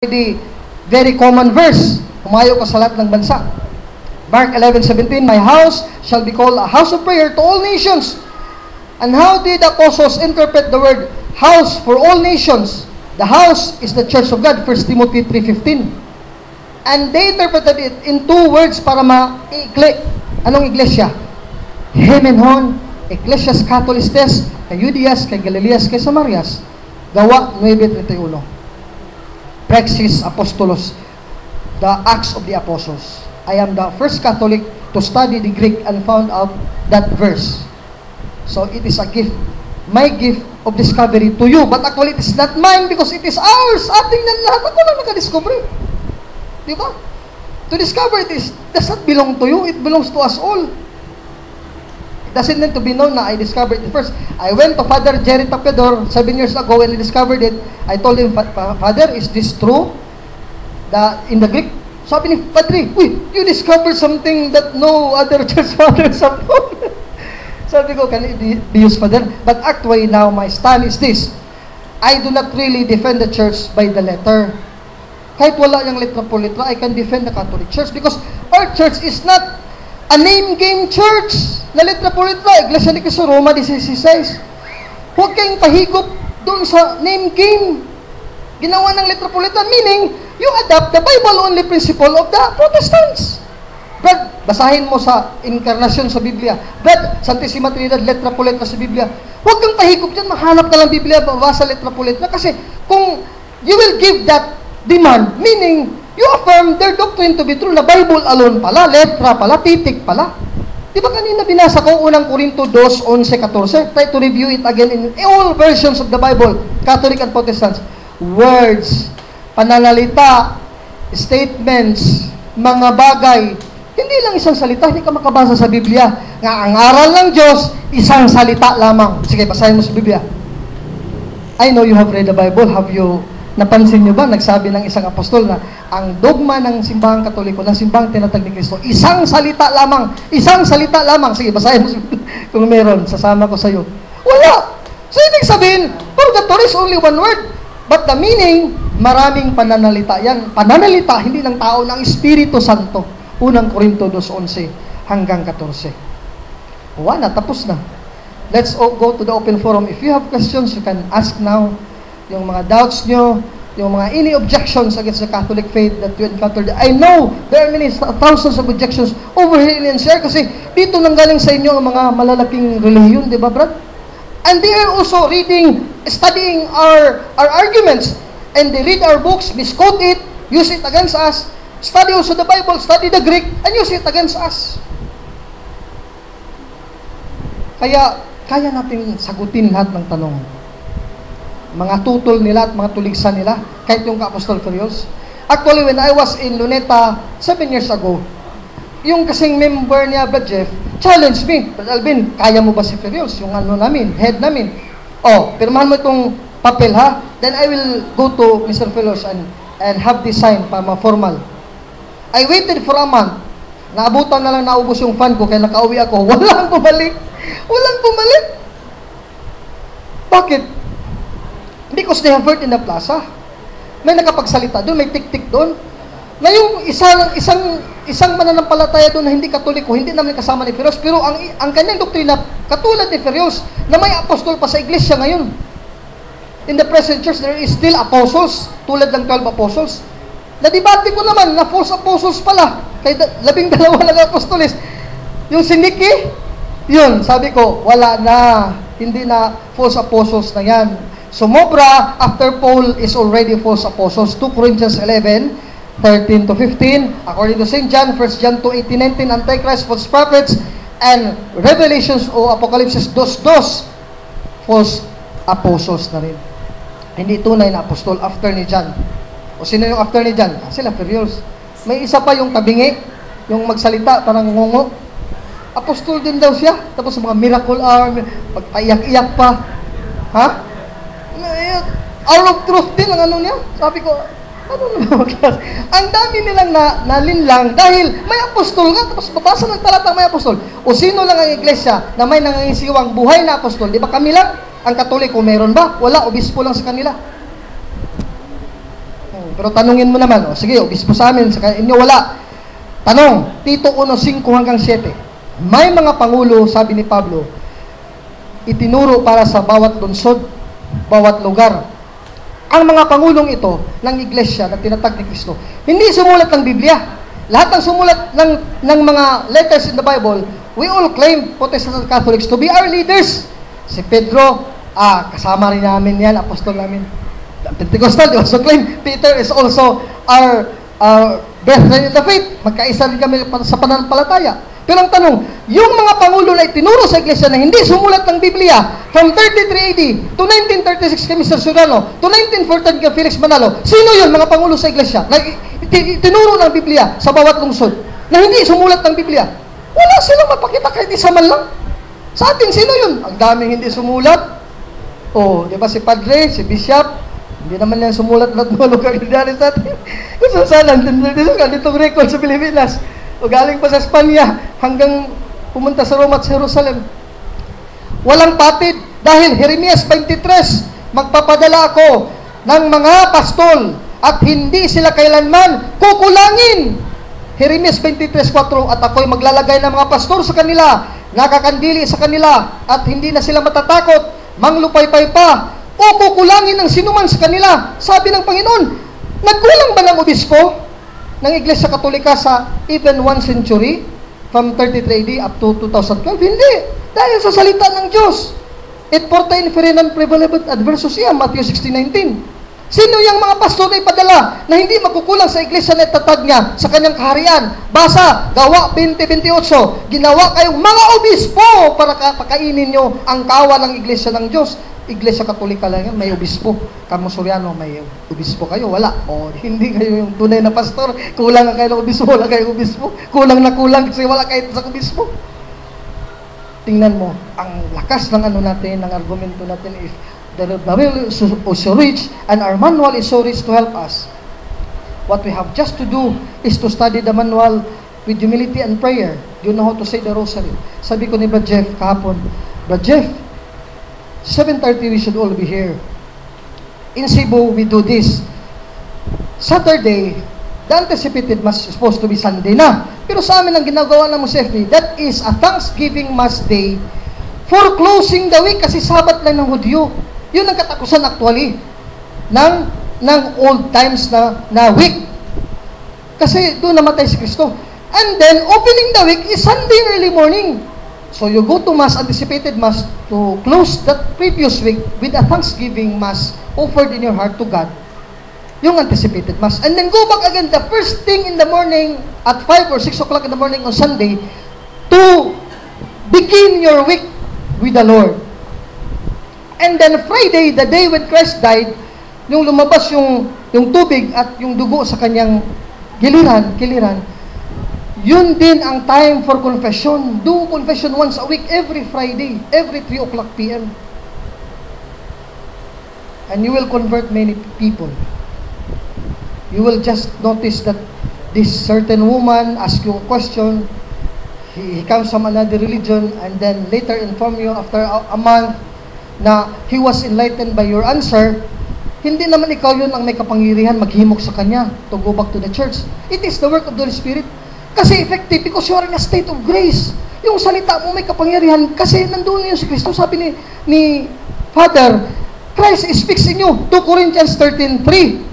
the very common verse. Humayo ka sa lahat ng bansa. Mark 11:17, my house shall be called a house of prayer to all nations. And how did the apostles interpret the word house for all nations? The house is the church of God, 1 Timothy 3:15. And they interpreted it in two words para ma-ikli. Anong iglesia? Hemenhon, Ecclesias Catholistes, kay Judias, kay Galileas, kay Samarias. Gawa 9:31. Praxis Apostolos, the Acts of the Apostles. I am the first Catholic to study the Greek and found out that verse. So it is a gift, my gift of discovery to you. But actually it is not mine because it is ours. Ating na lahat. Ako lang nakadiscover. Di ba? To discover it does not belong to you. It belongs to us all. It doesn't need to be known na I discovered it first. I went to Father Jerry Tapiador 7 years ago when I discovered it. I told him, Father, is this true? In the Greek? Sabi ni Padre, uy, you discovered something that no other church fathers have known. Sabi ko, can it be used, Father? But actually now my stand is this. I do not really defend the church by the letter. Kahit wala yung letra po letra, I can defend the Catholic Church because our church is not a name game church. Na letra po letra, Iglesia ni Cristo, Roma 16:6. Huwag kayong pahigop doon sa name game. Ginawa ng letra po letra, meaning, you adopt the Bible-only principle of the Protestants. Brad, basahin mo sa Inkarnasyon sa Biblia. Brad, Santissima Trinidad, letra po letra sa Biblia. Huwag kang pahigop dyan, mahanap ka lang Biblia, babasa letra po letra. Kasi kung you will give that demand, meaning, you affirm their doctrine to be true, na Bible alone pala, letra pala, titik pala. Di ba kanina binasa ko, unang Korinto 2:11-14? Try to review it again in all versions of the Bible, Catholic and Protestants. Words, pananalita, statements, mga bagay, hindi lang isang salita, hindi ka makabasa sa Biblia. Nga ang aral ng Diyos, isang salita lamang. Sige, basahin mo sa Biblia. I know you have read the Bible. Have you, napansin nyo ba, nagsabi ng isang apostol na ang dogma ng simbahang Katoliko, ng simbahang tinatag ni Kristo, isang salita lamang. Isang salita lamang. Sige, basahin mo kung meron, sasama ko sa iyo. Wala. So, ibig sabihin, purgatory is only one word. But the meaning, maraming pananalita. Yan, pananalita, hindi ng tao, ng Espiritu Santo. Unang Korinto 2:11 hanggang 14. Wala, tapos na. Let's go to the open forum. If you have questions, you can ask now. Yung mga doubts nyo, yung mga any objections against the Catholic faith that you encountered. I know there are many thousands of objections over here in NCR kasi dito nanggaling sa inyo ang mga malalaking relihiyon, di ba, Brad? And they are also studying our arguments. And they read our books, misquote it, use it against us. Study also the Bible, study the Greek, and use it against us. Kaya, kaya natin sagutin lahat ng tanong. Mga tutol nila at mga tuligsan nila, kahit yung ka-Apostol Ferios. Actually, when I was in Luneta 7 years ago, yung kasing member niya, Brad Jeff, challenge me, Brad Alvin, kaya mo ba si Ferios? Yung ano namin, head namin. Oh, pirmahan mo itong papel ha, then I will go to Mr. Ferios and have this sign para ma-formal. I waited for a month. Naabutan na lang, naubos yung fan ko, kaya nakauwi ako. Walang bumalik. Walang bumalik. Bakit? Because they have heard in the plaza. May nakapagsalita doon, may tik-tik doon. Na yung isang mananampalataya doon na hindi Katoliko, hindi namin kasama ni Ferios, pero ang kanyang doktrina, katulad ni Ferios, na may apostol pa sa iglesia ngayon. In the present church, there is still apostles, tulad ng 12 apostles. Nadibati ko naman na false apostles pala. Kaya 12 lang apostoles. Yung si Nicky, yun, sabi ko, wala na. Hindi na false apostles na yan. Sumobra, after Paul is already false apostles. 2 Corinthians 11:13-15. According to St. John, 1 John 2:18-19, Antichrist, false prophets, and Revelations o Apocalypse 2:2, false apostles na rin. Hindi tunay na apostol after ni John. O sino yung after ni John? Sila Ferios. May isa pa yung tabingi, yung magsalita, parang ngungo. Apostol din daw siya. Tapos mga miracle hour, pagpaiyak-iyak pa. Ha? Hour of truth din ang ano niya. Sabi ko, ano naman magkas? Ang dami nilang nalinlang dahil may apostol nga. Tapos babasa ng talatang may apostol. O sino lang ang iglesia na may nangangisiwang buhay na apostol? Di ba kami lang? Ang Katoliko, meron ba? Wala, obispo lang sa kanila. Pero tanungin mo naman, sige, obispo sa amin, sa inyo wala. Tanong, Tito 1:5 hanggang 7. May mga pangulo, sabi ni Pablo, itinuro para sa bawat lungsod, bawat lugar. Ang mga pangulong ito ng iglesia na tinatag ni Kristo, hindi sumulat ng Biblia. Lahat ng sumulat ng mga letters in the Bible, we all claim Protestant Catholics to be our leaders. Si Pedro, kasama rin namin yan, apostol namin. Pentecostal, they also claim Peter is also our brethren in the faith. Magkaisa rin kami sa pananampalataya. Pero ang tanong, yung mga pangulo na itinuro sa iglesia na hindi sumulat ng Biblia from 33 AD to 1936 kay Mr. Surano to 1914 kay Felix Manalo, sino yun mga pangulo sa iglesia na itinuro ng Biblia sa bawat lungsod na hindi sumulat ng Biblia? Wala silang mapakita kahit isa man lang. Sa atin, sino yun? Ang daming hindi sumulat. Di ba si Padre, si Bishop, hindi naman yan sumulat lahat mga lugar nangyari sa atin. Gusto sana, ditong record sa Pilipinas. O galing pa sa Espanya hanggang pumunta sa Roma at sa Jerusalem. Walang patid dahil Jeremias 23, magpapadala ako ng mga pastol at hindi sila kailanman kukulangin. Jeremias 23:4, at ako'y maglalagay ng mga pastor sa kanila, nakakandili sa kanila, at hindi na sila matatakot, manglupaypay pa, o kukulangin ng sinuman sa kanila. Sabi ng Panginoon, nagkulang ba ng obispo ng Iglesia Katolika sa even 1 century from 33 AD up to 2012? Hindi. Dahil sa salita ng Diyos. Et porta inferenam prevalebant adversus iam, Matthew 16:19. Sino yung mga pastor na ipadala na hindi magkukulang sa iglesia na itatag niya sa kanyang kaharian? Basa, Gawa 20:28. Ginawa kayong mga obispo para pakainin nyo ang kawa ng iglesia ng Diyos. Iglesia Katolika lang yan, may obispo. Kamo Soriano, may obispo kayo? Wala. Hindi kayo yung tunay na pastor. Kulang na kayo ng obispo, wala kayo obispo. Kulang na kulang kasi wala kayo sa obispo. Tingnan mo, ang lakas ng natin, ng argumento natin, if the Bible is so rich and our manual is so rich to help us, what we have just to do is to study the manual with humility and prayer. You know how to say the rosary. Sabi ko ni Brad Jeff kahapon, Brad Jeff, 7:30 we should all be here. In Cebu, we do this. Saturday, the anticipated Mass is supposed to be Sunday na. Pero sa amin ang ginagawa ng Musefi, that is a Thanksgiving Mass Day for closing the week kasi Sabat lang ng Hudyo. Yun ang katakusan actually ng old times na week. Kasi doon namatay si Kristo. And then, opening the week is Sunday early morning. So you go to Mass, anticipated Mass, to close that previous week with a Thanksgiving Mass offered in your heart to God. Yung anticipated Mass. And then go back again the first thing in the morning at 5 or 6 o'clock in the morning on Sunday to begin your week with the Lord. And then Friday, the day when Christ died, yung lumabas yung tubig at yung dugo sa kanyang kiliran, yun din ang time for confession. Do confession once a week, every Friday, every 3 o'clock p.m. And you will convert many people. You will just notice that this certain woman asks you a question, he comes from another religion, and then later inform you after a month na he was enlightened by your answer. Hindi naman ikaw yun ang may kapangyarihan maghimok sa kanya to go back to the church. It is the work of the Holy Spirit. Kasi effective because you are in a state of grace. Yung salita mo may kapangyarihan kasi nandun yun si Kristo. Sabi ni Father, Christ speaks in you. 2 Corinthians 13:3.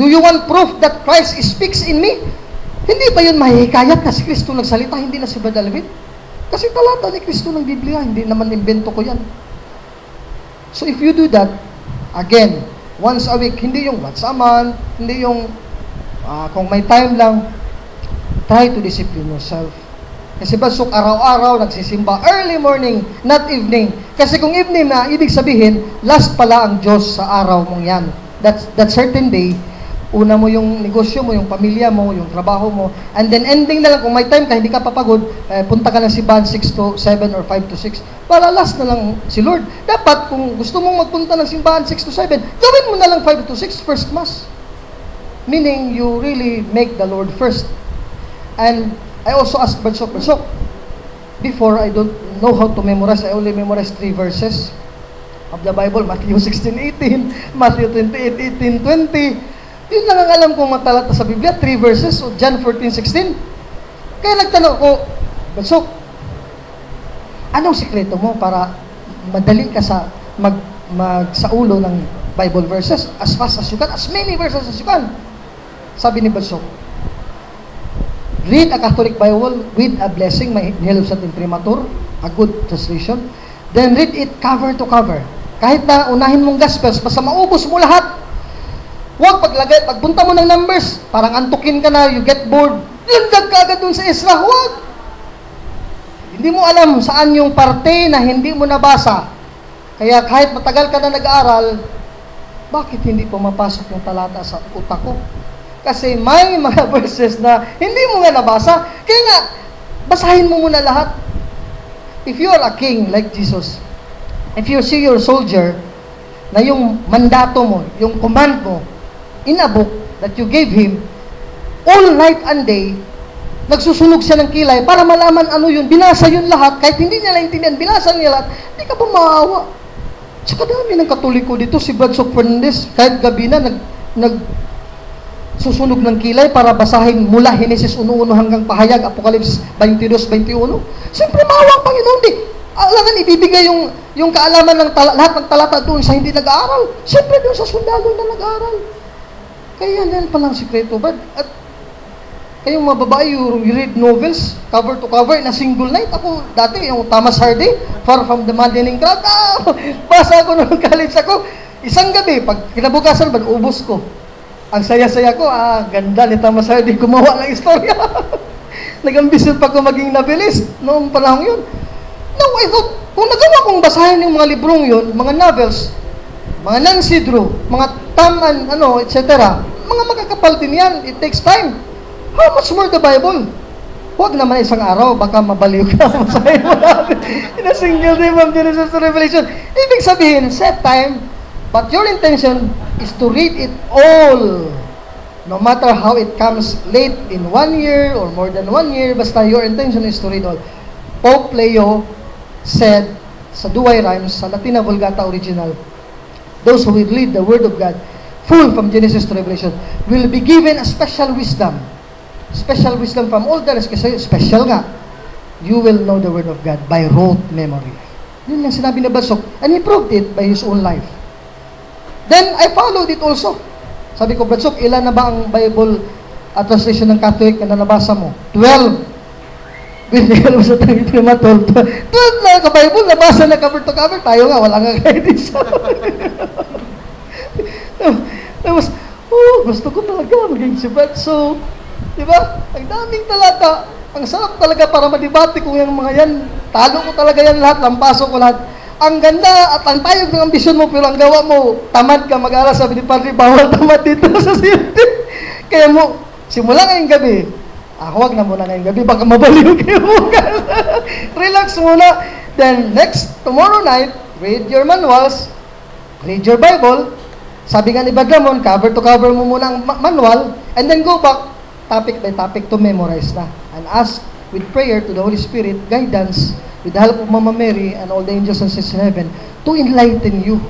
Do you want proof that Christ speaks in me? Hindi ba yun mahihikayat na si Kristo nagsalita, hindi na si Brad Alvin? Kasi talata ni Kristo ng Biblia, hindi naman invento ko yan. So if you do that, again, once a week, hindi yung once a month, hindi yung kung may time lang, try to discipline yourself. Kasi basok araw-araw nagsisimba, early morning, not evening. Kasi kung evening na, ibig sabihin, last pala ang Diyos sa araw mong yan. That certain day, una mo yung negosyo mo, yung pamilya mo, yung trabaho mo, and then ending na lang, kung may time ka, hindi ka papagod, punta ka ng simbahan 6 to 7 or 5 to 6, para last na lang si Lord. Dapat, kung gusto mong magpunta ng simbahan 6 to 7, gawin mo na lang 5 to 6, first Mass. Meaning, you really make the Lord first. And I also asked Bansok, before I don't know how to memorize, I only memorize 3 verses of the Bible, Matthew 16:18, Matthew 28:18, 20. Yun lang ang alam kong matalata sa Biblia, 3 verses, o John 14:16. Kaya nagtanong ko, Bansok, anong sikreto mo para madali ka sa magsaulo ng Bible verses as fast as you can, as many verses as you can? Sabi ni Bansok, read a Catholic Bible with a blessing, may help sa imprimatur, a good translation. Then read it cover to cover. Kahit na unahin mong Gospels, basta maubos mo lahat. Huwag pagpunta mo ng Numbers, parang antukin ka na, you get bored, landag ka agad dun sa Ezra. Huwag! Hindi mo alam saan yung parte na hindi mo nabasa. Kaya kahit matagal ka na nag-aaral, bakit hindi pumapasok yung talata sa utak ko? Kasi may mga verses na hindi mo nga nabasa. Kaya nga, basahin mo muna lahat. If you are a king like Jesus, if you see your soldier, na yung mandato mo, yung command mo, in a book that you gave him, all night and day, nagsusunog siya ng kilay para malaman ano yun. Binasa yun lahat. Kahit hindi niya naintindihan, binasa niya lahat. Hindi ka ba maawa? Tsaka dami ng Katoliko dito, si Bradshaw Fernandez, kahit gabi na, susunog ng kilay para basahin mula Henesis 1:1 hanggang Pahayag, Apocalypse 22:21. Siyempre, maawa ang Panginoon. Di, alangan ibibigay yung kaalaman ng lahat ng talata doon sa hindi nag-aaral. Siyempre, doon sa sundalo na nag-aaral. Kaya yan palang sikreto. At kayong mga babae, you read novels, cover to cover, in a single night. Ako, dati, yung Thomas Hardy, Far from the Maddening Crowd, basa ako nung college ako. Isang gabi, pag kinabukasan, ubos ko. Ang saya-saya ko, ganda ni Thomas Hardy, gumawa ng istorya. Nag-ambisyon pa ko maging novelist noong panahon yun. Now, I thought, kung nagawa kong basahin yung mga librong yun, mga novels, mga Nancy Drew, mga etc., mga magkakapal din yan. It takes time. How much more the Bible? Huwag naman isang araw, baka mabaliw ka. Masahin mo natin. In a single day from Genesis to Revelation. Ibig sabihin, set time, but your intention is to read it all. No matter how it comes late in 1 year or more than 1 year, basta your intention is to read all. Pope Leo said sa Douay Rhymes, sa Latina Vulgata original, those who will read the Word of God, full from Genesis to Revelation, will be given a special wisdom. Special wisdom from all the rest. Kasi special nga. You will know the Word of God by rote memory. Yun yung sinabi ni Bansok. And he proved it by his own life. Then, I followed it also. Sabi ko, Bansok, ilan na ba ang Bible translation ng Catholic na nabasa mo? 12. Binigyan mo sa tangitima, 12 na ka-Bible, nabasa na cover to cover. Tayo nga, wala nga guidance. Tapos, gusto ko talaga maging si Bansok. Diba? Ang daming talata. Ang sarap talaga para madibati kung yung mga yan. Talo ko talaga yan lahat, lampaso ko lahat. Ang ganda at ang tayog ng ambisyon mo, pero ang gawa mo, tamad ka mag-aral. Sabi ni Padre, bawal tamad dito sa silti. Kaya mo, simula ngayong gabi, huwag na muna ngayong gabi, baka mabaliw kayo bukas. Relax muna. Then, tomorrow night, read your manuals, read your Bible. Sabi nga ni Badlamon, cover to cover mo muna ang manual, and then go back, topic by topic to memorize na. And ask with prayer to the Holy Spirit, guidance, with the help of Mama Mary and all the angels and saints in heaven, to enlighten you.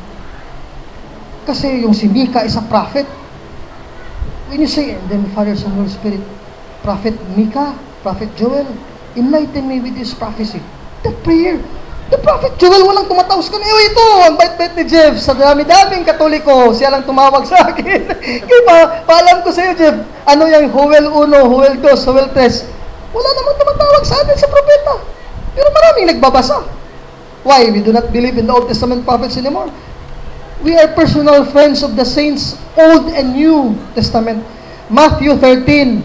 Kasi yung si Mika is a prophet. When you say, and then Father, Son, Holy Spirit, Prophet Mika, Prophet Joel, enlighten me with this prophecy. That prayer, the Prophet Joel, walang tumataos ka na. Ito, ang bait-bait ni Jeff, sa dami-daming Katoliko, siya lang tumawag sa akin. Kaya paalam ko sa iyo, Jeff, ano yung Joel 1, Joel 2, Joel 3, wala namang tumatawag sa atin sa propeta. Pero maraming nagbabasa. Why? We do not believe in the Old Testament prophets anymore. We are personal friends of the saints, Old and New Testament. Matthew 13,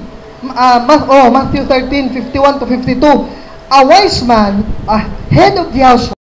51 to 52. A wise man, a head of the household,